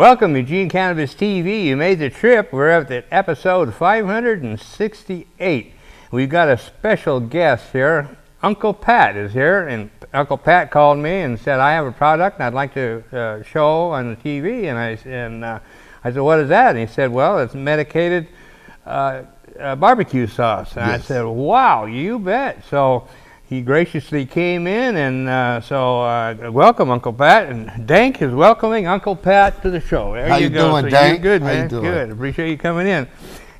Welcome, Eugene Cannabis TV. You made the trip. We're at episode 568. We've got a special guest here. Unkle Pat is here, and Unkle Pat called me and said, I have a product and I'd like to show on the TV. And I said, what is that? And he said, well, it's medicated barbecue sauce. And yes. I said, wow, you bet. So he graciously came in, and welcome, Unkle Pat. And DanK is welcoming Unkle Pat to the show. There How you go. doing, DanK? Good, man. Good. Appreciate you coming in.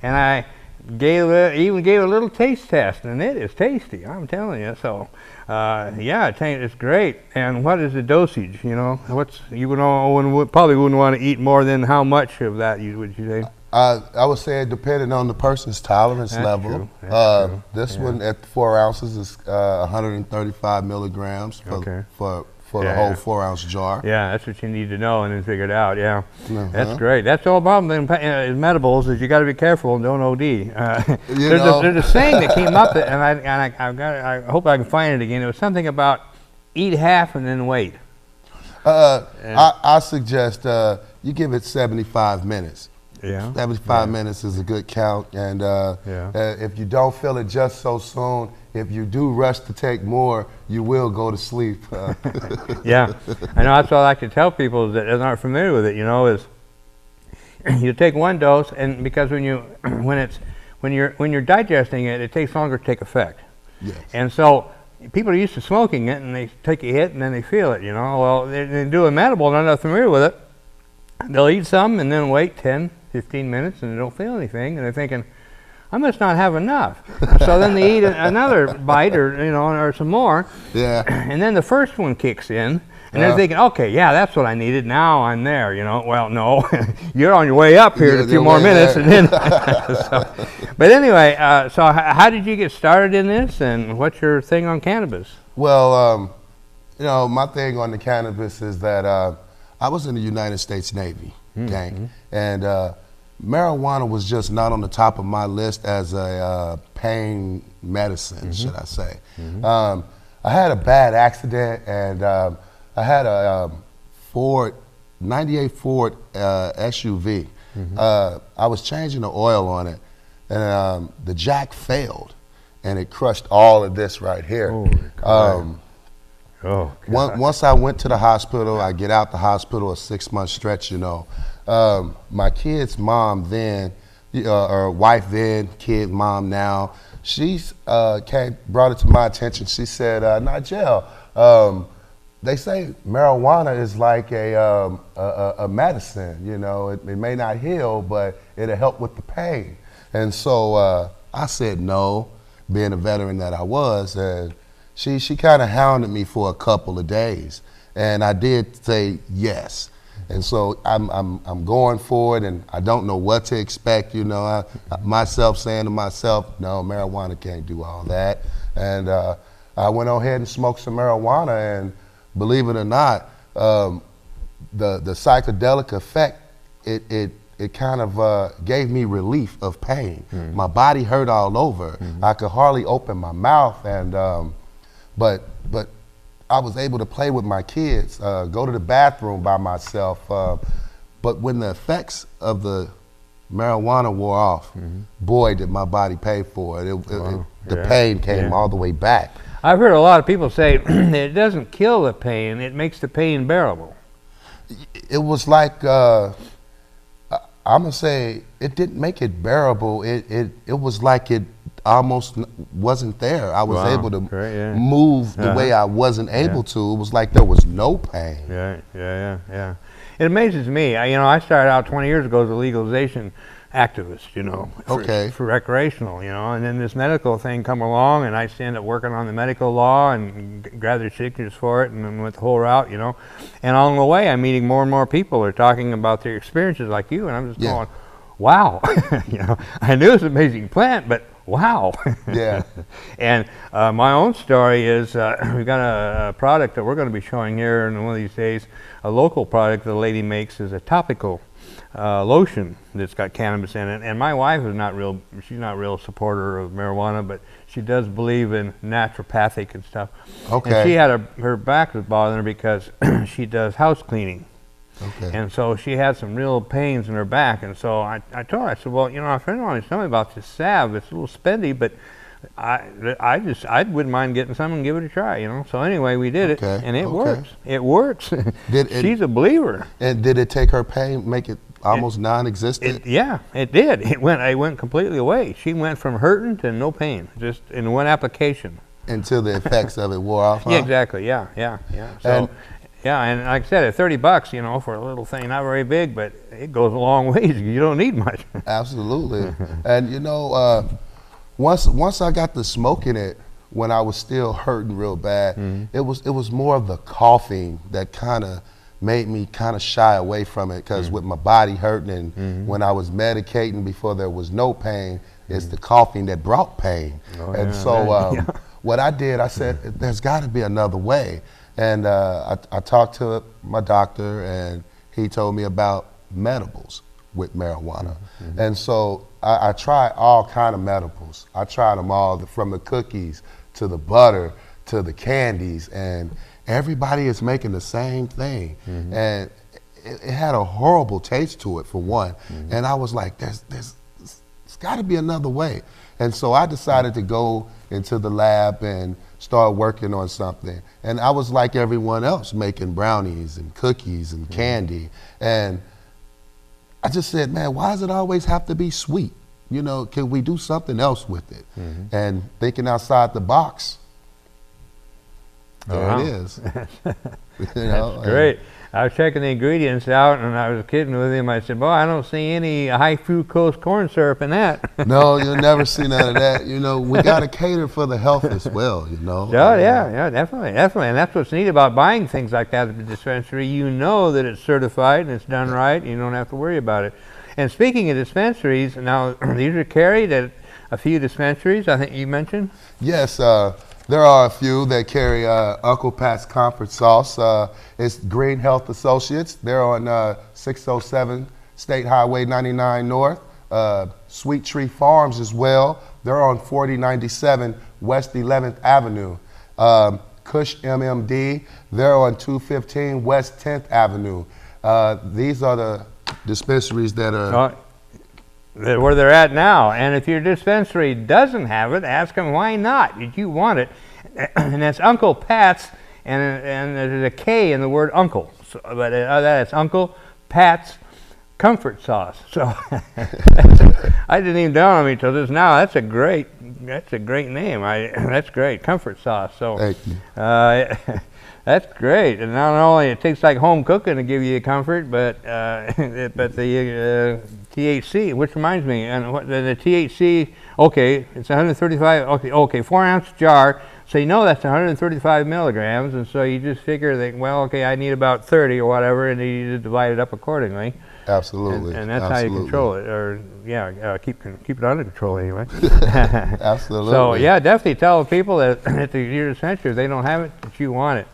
And I even gave a little taste test, and it is tasty. I'm telling you. So, yeah, it's great. And what is the dosage? You know, probably wouldn't want to eat more than how much of that would you say? I would say depending on the person's tolerance level. True. This one at 4 ounces is 135 milligrams for the whole 4 ounce jar. Yeah, that's what you need to know and then figure it out. Yeah, that's great. That's the whole problem in medibles is you got to be careful and don't OD. There's a saying that came up, and I hope I can find it again. It was something about eat half and then wait. I suggest you give it 75 minutes. Yeah. 75 minutes is a good count, and if you don't feel it just so soon, if you do rush to take more, you will go to sleep. Yeah, I know. That's what I like to tell people that aren't familiar with it. You know, is you take one dose, and because when you're digesting it, it takes longer to take effect. Yes. And so people are used to smoking it, and they take a hit, and then they feel it. You know, well, they do a medible, they're not familiar with it. They'll eat some and then wait 10, 15 minutes, and they don't feel anything, and they're thinking, I must not have enough. So then they eat another bite, or some more. Yeah. And then the first one kicks in, and they're thinking, okay, yeah, that's what I needed. Now I'm there. You know. Well, no, you're on your way up here in a few more minutes, and then. But anyway, so how did you get started in this, and what's your thing on cannabis? Well, my thing on the cannabis is that I was in the United States Navy, DanK, and marijuana was just not on the top of my list as a pain medicine, should I say. I had a bad accident, and I had a 98 Ford SUV. I was changing the oil on it, and the jack failed, and it crushed all of this right here. Once I went to the hospital, I get out the hospital, a 6-month stretch, my kid's mom then, or wife then, kid mom now, she's brought it to my attention. She said, Nigel, they say marijuana is like a medicine, it may not heal, but it'll help with the pain. And so I said no, being a veteran that I was, and she kind of hounded me for a couple of days, and I did say yes. And so I'm going for it, and I don't know what to expect. Myself saying to myself, no, marijuana can't do all that. And I went on ahead and smoked some marijuana, and believe it or not, the psychedelic effect, it kind of gave me relief of pain. My body hurt all over. I could hardly open my mouth, and but I was able to play with my kids, go to the bathroom by myself. But when the effects of the marijuana wore off, boy, did my body pay for it. The pain came all the way back. I've heard a lot of people say it doesn't kill the pain, it makes the pain bearable. It was like, I'm gonna say, it didn't make it bearable. It was like it almost wasn't there. I was able to move the way I wasn't able to. It was like there was no pain. Yeah. It amazes me. I started out 20 years ago as a legalization activist, for recreational, and then this medical thing come along, and I ended up working on the medical law and gathered signatures for it, and then went the whole route, and along the way I'm meeting more and more people who are talking about their experiences like you, and I'm just going, wow. I knew it was an amazing plant, but wow. Yeah. And my own story is we've got a product that we're going to be showing here in one of these days. A local product the lady makes is a topical lotion that's got cannabis in it. And my wife is she's not real supporter of marijuana, but she does believe in naturopathic and stuff. Okay. And she had her back was bothering her because she does house cleaning. Okay. And so she had some real pains in her back. And so I told her, I said, well, you know, a friend of mine was telling me about this salve. It's a little spendy, but I wouldn't mind getting some and give it a try, you know. So anyway, we did it, and it works. It works. She's a believer. And did it take her pain, make it almost non-existent? Yeah, it did. It went completely away. She went from hurting to no pain, just in one application. Until the effects of it wore off, huh? Yeah, exactly. Yeah. So, and like I said, at $30, you know, for a little thing, not very big, but it goes a long ways. You don't need much. Absolutely. And you know, once I got to smoking it, when I was still hurting real bad, it was more of the coughing that kind of made me kind of shy away from it, because with my body hurting and when I was medicating before there was no pain, it's the coughing that brought pain. And so what I did, I said, there's got to be another way. And I talked to my doctor, and he told me about medibles with marijuana. And so I tried all kind of medibles. I tried them all, from the cookies to the butter to the candies, and everybody is making the same thing. And it had a horrible taste to it, for one. And I was like, there's got to be another way. And so I decided to go into the lab and start working on something. And I was like everyone else, making brownies and cookies and candy. And I just said, man, why does it always have to be sweet? You know, can we do something else with it? And thinking outside the box, there it is. You know, that's great. I was checking the ingredients out, and I was kidding with him. I said, boy, I don't see any high fructose corn syrup in that. No, you'll never see none of that. You know, we got to cater for the health as well, you know. Oh, yeah, definitely. And that's what's neat about buying things like that at the dispensary. You know that it's certified and it's done right. You don't have to worry about it. And speaking of dispensaries, now these are carried at a few dispensaries, I think you mentioned? Yes, there are a few that carry Unkle Pat's comfort sauce. It's Green Health Associates. They're on 607 State Highway 99 North. Sweet Tree Farms as well. They're on 4097 West 11th Avenue. Kush MMD, they're on 215 West 10th Avenue. These are the dispensaries that are... where they're at now. And if your dispensary doesn't have it, ask them why not. Did you want it? And that's Unkle Pat's, and there's a K in the word uncle. So, but that's Unkle Pat's comfort sauce. So I didn't even dawn on me till just now. That's a great name. That's great, comfort sauce. So Thank you. That's great. And not only it tastes like home cooking to give you comfort, but the THC, which reminds me, and the THC, okay, it's 135, okay, 4-ounce jar, so you know that's 135 milligrams, and so you just figure that, well, okay, I need about 30 or whatever, and you just divide it up accordingly. Absolutely. And that's how you control it, or keep it under control anyway. Absolutely. So yeah, definitely tell people that at your dispensary, if they don't have it, that you want it.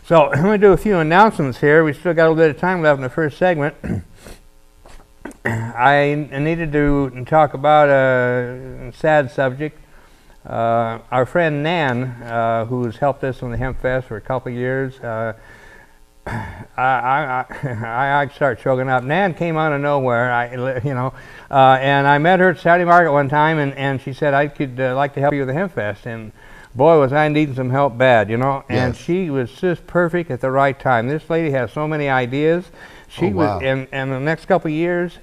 So I'm going to do a few announcements here. We still got a little bit of time left in the first segment. I needed to talk about a sad subject. Our friend Nan, who's helped us on the Hemp Fest for a couple of years, I start choking up. Nan came out of nowhere, and I met her at Saturday Market one time, and she said I could like to help you with the Hemp Fest, and boy, was I needing some help bad, you know. And she was just perfect at the right time. This lady has so many ideas. She was, and the next couple of years,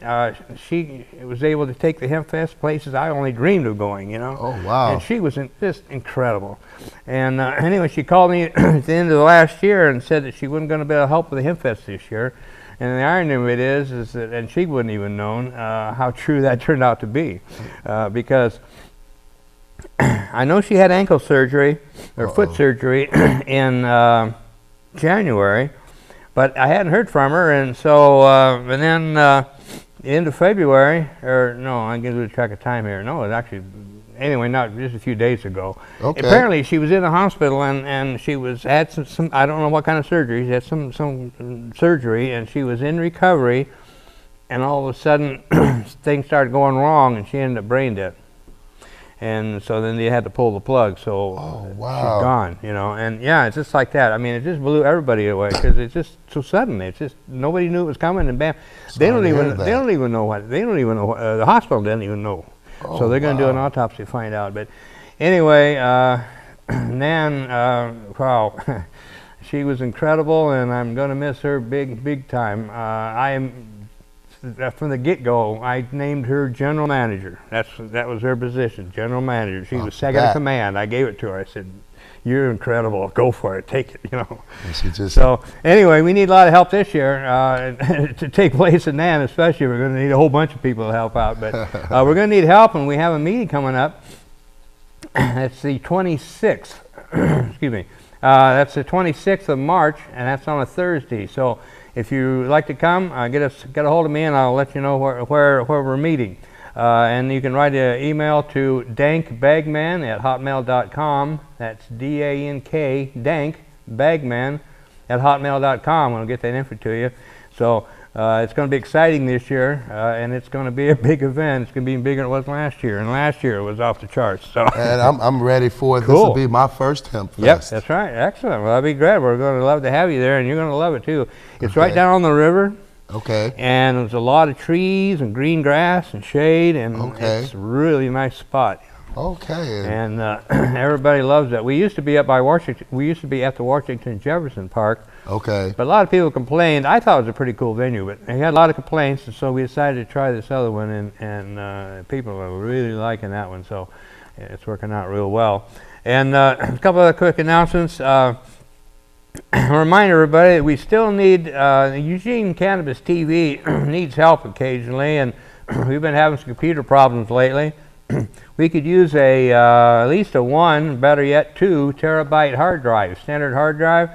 she was able to take the Hemp Fest places I only dreamed of going, you know. Oh, wow. And she was just incredible. And anyway, she called me at the end of the last year and said that she wasn't going to be able to help with the Hemp Fest this year. And the irony of it is that, and she wouldn't even known how true that turned out to be, because I know she had ankle surgery or foot surgery in January, but I hadn't heard from her, and so and then the end of February, or no, I'm going to lose track of time here. No, it was actually, anyway, not just a few days ago. Okay. Apparently, she was in the hospital, and she had some I don't know what kind of surgery. She had some surgery, and she was in recovery, and all of a sudden things started going wrong, and she ended up brain dead. And so then they had to pull the plug, so Oh, wow. she's gone, you know. And yeah, it's just like that. I mean, it just blew everybody away because it's just so sudden. It's just nobody knew it was coming, and bam, they don't even know what the hospital didn't even know. Oh, so they're going to do an autopsy to find out. But anyway, Nan, wow, she was incredible, and I'm going to miss her big time. From the get-go, I named her general manager. That was her position, general manager. She was second in command. I gave it to her. I said, "You're incredible. Go for it. Take it." You know. So anyway, we need a lot of help this year to take place in Nan, especially. We're going to need a whole bunch of people to help out. But we're going to need help, and we have a meeting coming up. It's the 26th. Excuse me. That's the 26th of March, and that's on a Thursday. So if you'd like to come, get a hold of me, and I'll let you know where we're meeting. And you can write an email to dankbagman@hotmail.com. That's D-A-N-K, DanK, bagman@hotmail.com. We'll get that info to you. So it's going to be exciting this year, and it's going to be a big event. It's going to be bigger than it was last year, and last year it was off the charts. So. And I'm ready for it. Cool. This will be my first hemp fest. Yep, that's right. Excellent. Well, that'll be great. We're going to love to have you there, and you're going to love it too. It's right down on the river. Okay. And there's a lot of trees and green grass and shade, and it's a really nice spot. Okay. And everybody loves it. We used to be up by Washington. We used to be at the Washington Jefferson Park. Okay. But a lot of people complained. I thought it was a pretty cool venue, but they had a lot of complaints, and so we decided to try this other one, and people are really liking that one. So it's working out real well. And a couple of quick announcements. Remind everybody that we still need Eugene Cannabis TV needs help occasionally, and we've been having some computer problems lately. We could use at least a 1, better yet 2 terabyte hard drive, standard hard drive.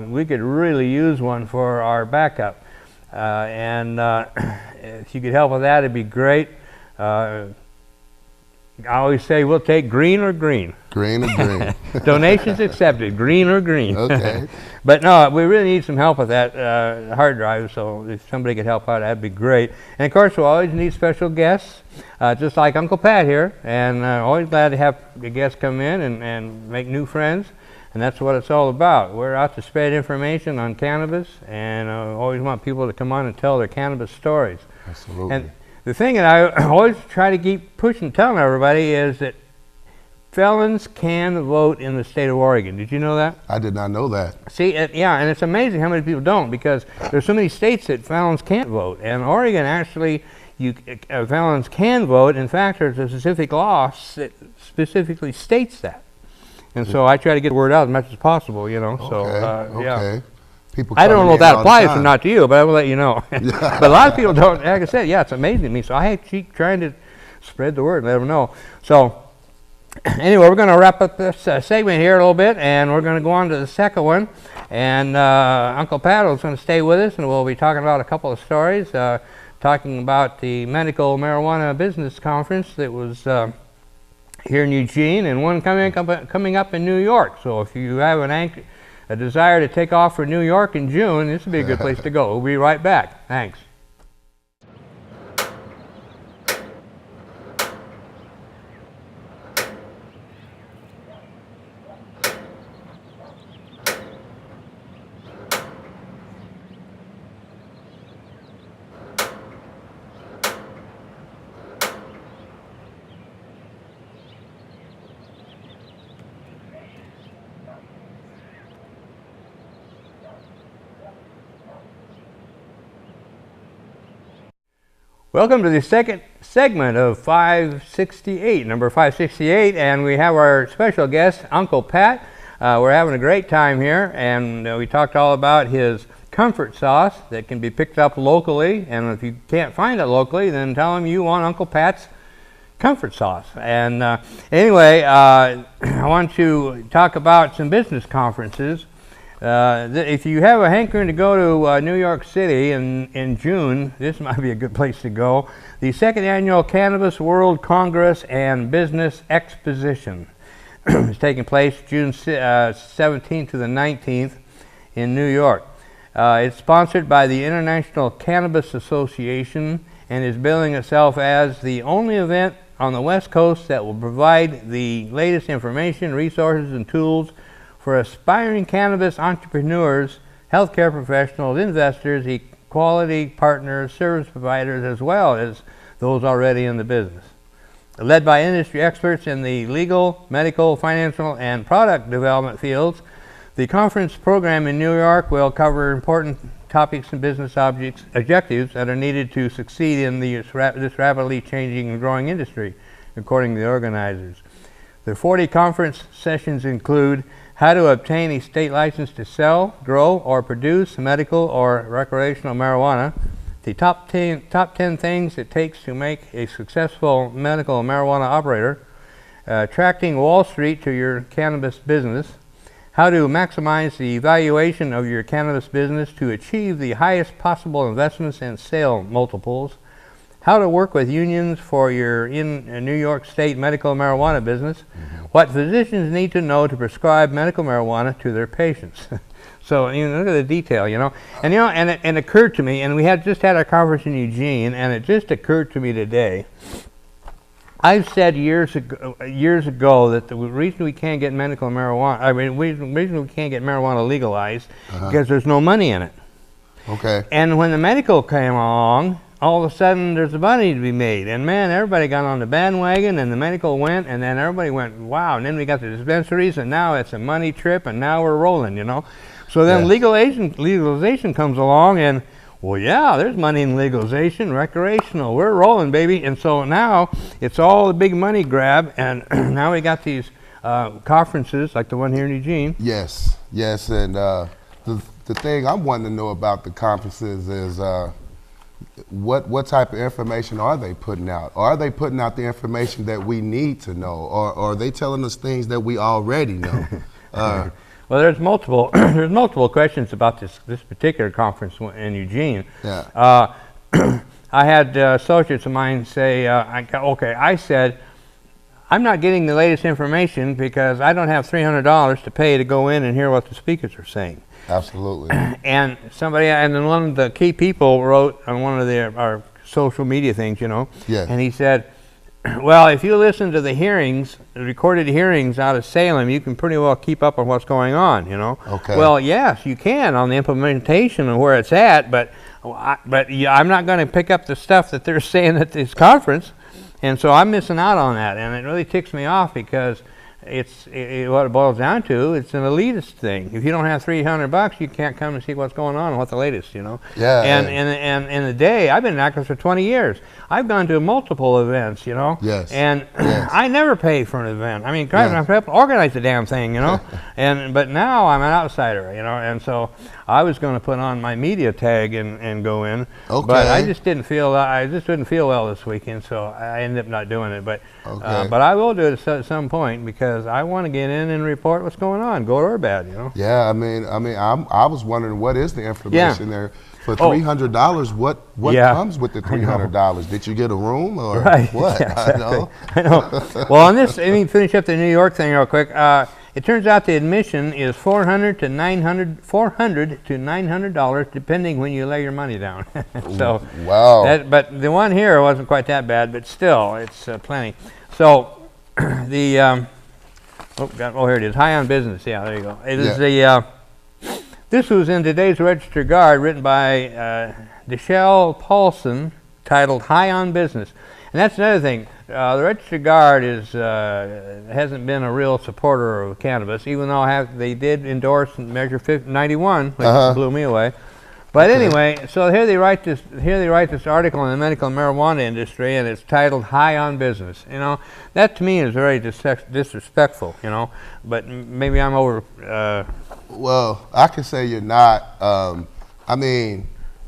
We could really use one for our backup, and if you could help with that, it'd be great. I always say we'll take green or green. Green or green. Donations accepted, green or green. Okay. But no, we really need some help with that hard drive, so if somebody could help out, that'd be great. And of course, we'll always need special guests, just like Uncle Pat here, and always glad to have the guests come in and make new friends, and that's what it's all about. We're out to spread information on cannabis, and always want people to come on and tell their cannabis stories. Absolutely. And the thing that I always try to keep pushing, telling everybody is that felons can vote in the state of Oregon. Did you know that? I did not know that. See, yeah, and it's amazing how many people don't, because there's so many states that felons can't vote. And Oregon, actually, felons can vote. In fact, there's a specific law that specifically states that. And so I try to get the word out as much as possible, you know. So, yeah. I don't know if that applies or not to you, but I will let you know. But a lot of people don't. Like I said, yeah, it's amazing to me. So I keep trying to spread the word and let them know. So anyway, we're going to wrap up this segment here a little bit, and we're going to go on to the second one. And Uncle Pat is going to stay with us, and we'll be talking about a couple of stories, talking about the medical marijuana business conference that was here in Eugene, and one coming up in New York. So if you have a desire to take off for New York in June, this would be a good place to go. We'll be right back. Thanks. Welcome to the second segment of 568, number 568, and we have our special guest, Uncle Pat. We're having a great time here, and we talked all about his comfort sauce that can be picked up locally, and if you can't find it locally, then tell him you want Uncle Pat's comfort sauce. And anyway, I want to talk about some business conferences. If you have a hankering to go to New York City in June, this might be a good place to go. The second annual Cannabis World Congress and Business Exposition is taking place June 17th to the 19th in New York. It's sponsored by the International Cannabis Association and is billing itself as the only event on the West Coast that will provide the latest information, resources, and tools for aspiring cannabis entrepreneurs, healthcare professionals, investors, equality partners, service providers, as well as those already in the business. Led by industry experts in the legal, medical, financial, and product development fields, the conference program in New York will cover important topics and business objectives that are needed to succeed in this rapidly changing and growing industry, according to the organizers. The 40 conference sessions include how to obtain a state license to sell, grow, or produce medical or recreational marijuana, the top 10 things it takes to make a successful medical marijuana operator, attracting Wall Street to your cannabis business, how to maximize the valuation of your cannabis business to achieve the highest possible investments and sale multiples, how to work with unions for your New York State medical marijuana business, what physicians need to know to prescribe medical marijuana to their patients. So look at the detail, and it occurred to me, and we just had our conference in Eugene, and it just occurred to me today. I've said years ago that the reason we can't get medical marijuana, the reason we can't get marijuana legalized, because there's no money in it. Okay. And when the medical came along, all of a sudden there's money to be made, and man, everybody got on the bandwagon, and the medical went, and then everybody went, wow, and then we got the dispensaries, and now it's a money trip, and now we're rolling, So then legalization comes along, and well, yeah, there's money in legalization, recreational, we're rolling, baby. And so now it's all a big money grab, and now we got these conferences like the one here in Eugene. Yes, and the thing I'm wanting to know about the conferences is what type of information are they putting out? Are they putting out the information that we need to know, or are they telling us things that we already know? Well, there's multiple questions about this particular conference in Eugene. Yeah. I had associates of mine say, I said, I'm not getting the latest information because I don't have $300 to pay to go in and hear what the speakers are saying. Absolutely. And then one of the key people wrote on one of our social media things, Yeah. And he said, well, if you listen to the hearings, the recorded hearings out of Salem, you can pretty well keep up on what's going on, Okay. Well, yes, you can on the implementation and where it's at, but I'm not going to pick up the stuff that they're saying at this conference, and so I'm missing out on that, and it really ticks me off because what it boils down to, it's an elitist thing. If you don't have $300, you can't come and see what's going on and what's the latest, Yeah. And in the day, I've been in Actors for 20 years. I've gone to multiple events, Yes. And Yes. I never pay for an event. I mean, I have to organize the damn thing, but now I'm an outsider, and so I was going to put on my media tag and go in, Okay. but I just didn't feel well this weekend, so I ended up not doing it. But Okay. but I will do it at some point because I want to get in and report what's going on, good or bad, Yeah, I mean, I was wondering what is the information there for $300? What comes with the $300? Did you get a room or what? Yeah, I know. Well, on this, let me finish up the New York thing real quick. It turns out the admission is $400 to $900 depending when you lay your money down. So wow. But the one here wasn't quite that bad, but still, it's plenty. So the here it is. High on Business. Yeah, there you go. It is this was in today's Register Guard, written by Deshelle Paulson, titled "High on Business." And that's another thing. The Register Guard hasn't been a real supporter of cannabis, even though they did endorse Measure 91, which blew me away. But anyway, so here they write this article on the medical marijuana industry, and it's titled "High on Business." That to me is very disrespectful. But maybe I'm over. Well, I can say you're not. I mean,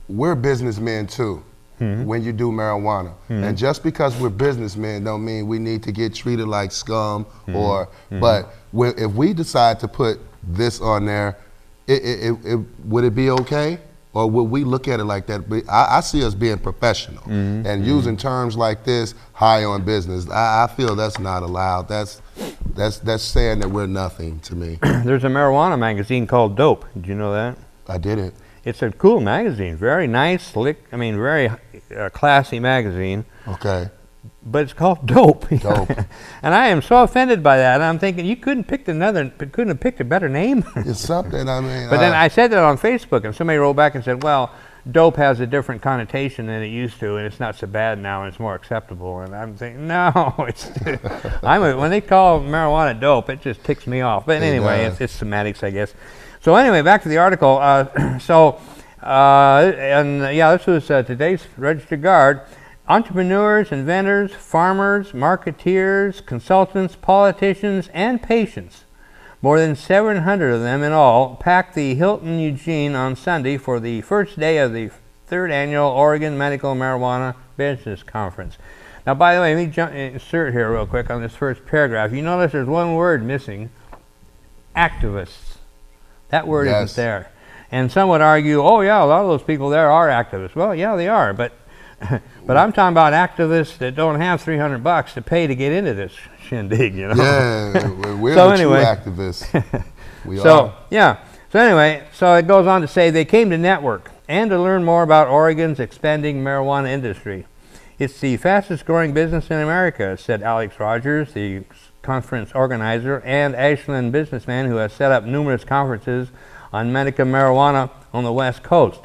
we're businessmen too. When you do marijuana, and just because we're businessmen don't mean we need to get treated like scum. But if we decide to put this on there, would it be okay? Or would we look at it like that? But I see us being professional and using terms like this, high on business. I feel that's not allowed. That's saying that we're nothing to me. There's a marijuana magazine called Dope. Did you know that? I didn't. It's a cool magazine. Very nice, slick. I mean, very classy magazine. Okay. but it's called dope. Dope. And I am so offended by that. And I'm thinking you couldn't have picked a better name. It's something. I mean. But then I said that on Facebook, and somebody wrote back and said, "Well, dope has a different connotation than it used to, and it's not so bad now, and it's more acceptable." And I'm thinking, no, it's. When they call marijuana dope, it just ticks me off. But anyway, it's semantics, I guess. So anyway, back to the article. This was today's Registered Guard. Entrepreneurs, inventors, farmers, marketeers, consultants, politicians, and patients, more than 700 of them in all, packed the Hilton Eugene on Sunday for the first day of the 3rd Annual Oregon Medical Marijuana Business Conference. Now, by the way, let me insert here real quick on this first paragraph. You notice there's one word missing, activists. That word isn't there. And some would argue, oh yeah, a lot of those people there are activists. Well, yeah, they are, but I'm talking about activists that don't have $300 to pay to get into this shindig, you know. Yeah, we're so the anyway, true activists. We are. Yeah. So anyway, so it goes on to say they came to network and to learn more about Oregon's expanding marijuana industry. It's the fastest growing business in America, said Alex Rogers, the conference organizer and Ashland businessman who has set up numerous conferences on medical marijuana on the West Coast.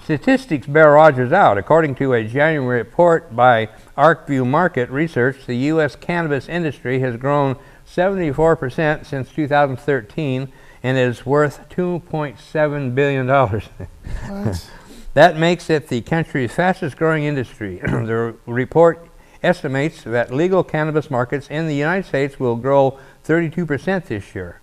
Statistics bear Rogers out. According to a January report by ArcView Market Research, the U.S. cannabis industry has grown 74% since 2013 and is worth $2.7 billion. What? That makes it the country's fastest growing industry. The report estimates that legal cannabis markets in the United States will grow 32% this year.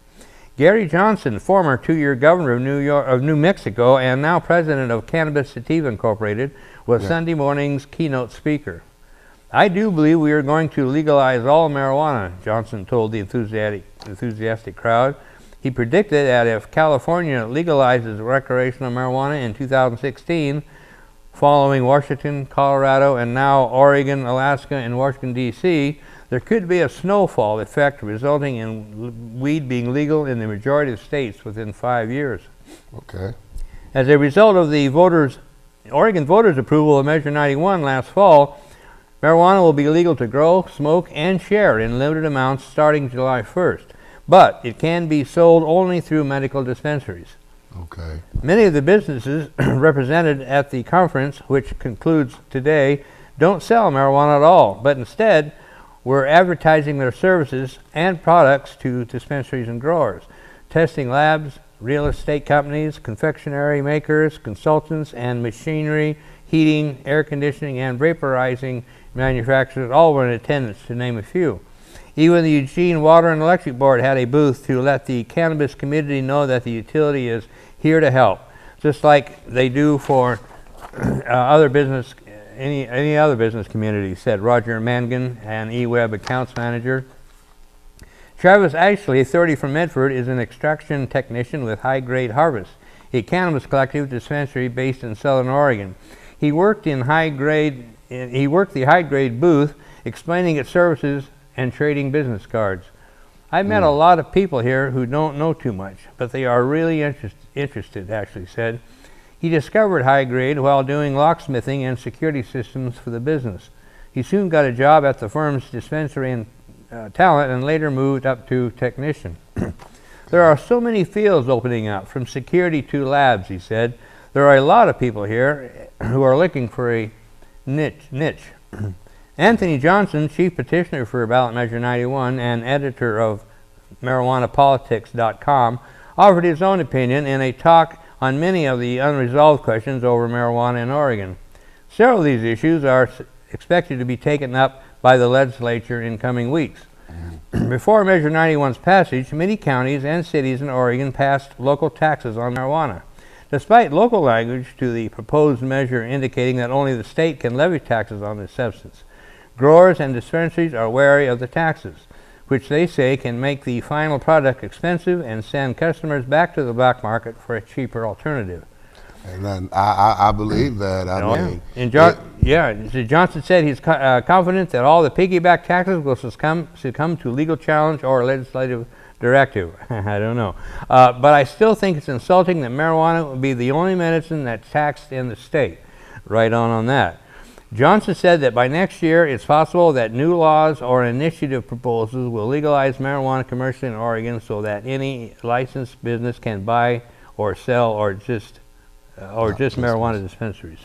Gary Johnson, former 2-year governor of New Mexico and now president of Cannabis Sativa Incorporated, was Sunday morning's keynote speaker. I do believe we are going to legalize all marijuana, Johnson told the enthusiastic crowd. He predicted that if California legalizes recreational marijuana in 2016, following Washington, Colorado, and now Oregon, Alaska, and Washington, D.C., there could be a snowfall effect resulting in weed being legal in the majority of states within 5 years. Okay. As a result of the Oregon voters' approval of Measure 91 last fall, marijuana will be legal to grow, smoke, and share in limited amounts starting July 1st. But it can be sold only through medical dispensaries. Okay. Many of the businesses represented at the conference, which concludes today, don't sell marijuana at all, but instead we're advertising their services and products to dispensaries and growers, testing labs, real estate companies, confectionery makers, consultants, and machinery, heating, air conditioning, and vaporizing manufacturers, all were in attendance, to name a few. Even the Eugene Water and Electric Board had a booth to let the cannabis community know that the utility is here to help, just like they do for other business, any other business community, said Roger Mangan, an eWeb accounts manager. Travis Ashley, 30, from Medford, is an extraction technician with High Grade Harvest, a cannabis collective dispensary based in Southern Oregon. He worked the high grade booth, explaining its services and trading business cards. I've met a lot of people here who don't know too much, but they are really interested, Ashley said. He discovered High Grade while doing locksmithing and security systems for the business. He soon got a job at the firm's dispensary in Talent and later moved up to technician. There are so many fields opening up, from security to labs, he said. There are a lot of people here who are looking for a niche. Anthony Johnson, chief petitioner for ballot measure 91 and editor of marijuanapolitics.com, offered his own opinion in a talk on many of the unresolved questions over marijuana in Oregon. Several of these issues are expected to be taken up by the legislature in coming weeks. Before Measure 91's passage, many counties and cities in Oregon passed local taxes on marijuana. Despite local language to the proposed measure indicating that only the state can levy taxes on this substance, growers and dispensaries are wary of the taxes, which they say can make the final product expensive and send customers back to the black market for a cheaper alternative. And then I believe that. Johnson said he's confident that all the piggyback taxes will succumb to legal challenge or legislative directive. I don't know. But I still think it's insulting that marijuana would be the only medicine that's taxed in the state. Right on that. Johnson said that by next year, it's possible that new laws or initiative proposals will legalize marijuana commercially in Oregon so that any licensed business can buy or sell or just marijuana dispensaries.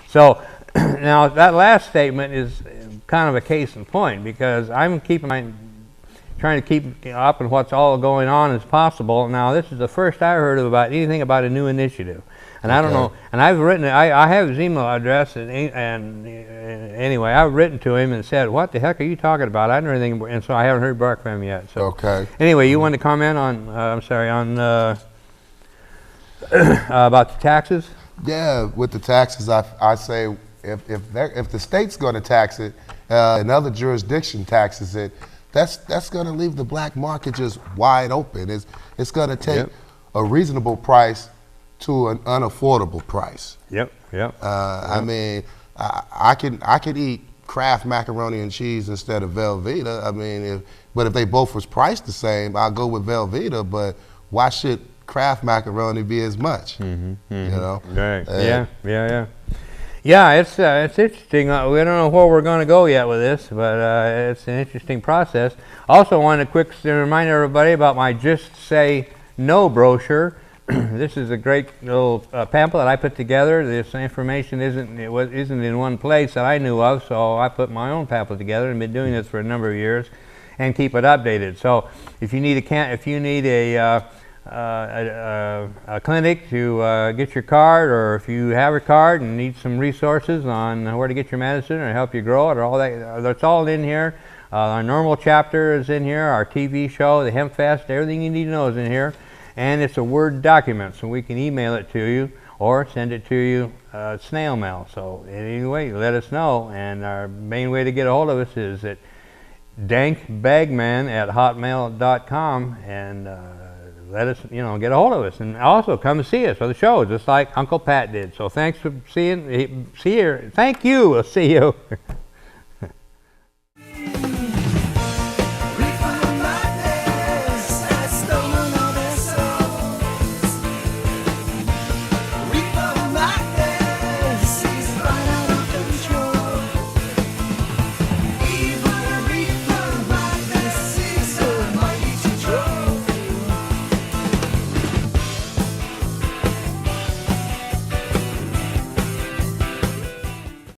So now that last statement is kind of a case in point, because I'm trying to keep up on what's all going on as possible. Now this is the first I heard of anything about a new initiative. And I don't know, and I've written, I have his email address, and anyway, I've written to him and said, what the heck are you talking about? I don't know anything, and so I haven't heard back from him yet. So anyway, you want to comment on, about the taxes? Yeah, with the taxes, I say if the state's going to tax it, another jurisdiction taxes it, that's going to leave the black market just wide open. It's going to take a reasonable price to an unaffordable price. I mean, I could eat Kraft macaroni and cheese instead of Velveeta. I mean, but if they both was priced the same, I'll go with Velveeta. But why should Kraft macaroni be as much? You know? Right. Yeah, it's interesting. We don't know where we're going to go yet with this, but it's an interesting process. Also, wanted to quickly remind everybody about my Just Say No brochure. This is a great little pamphlet I put together. This information isn't in one place that I knew of, so I put my own pamphlet together and been doing this for a number of years, and keep it updated. So if you need a clinic to get your card, or if you have a card and need some resources on where to get your medicine or help you grow it, or all that, that's all in here. Our normal chapter is in here. Our TV show, the Hemp Fest, everything you need to know is in here. And it's a Word document, so we can email it to you or send it to you snail mail. So anyway, let us know. And our main way to get a hold of us is at dankbagman@hotmail.com, and let us, get a hold of us. And also come and see us for the show, just like Unkle Pat did. So thanks for seeing here. Thank you. We'll see you.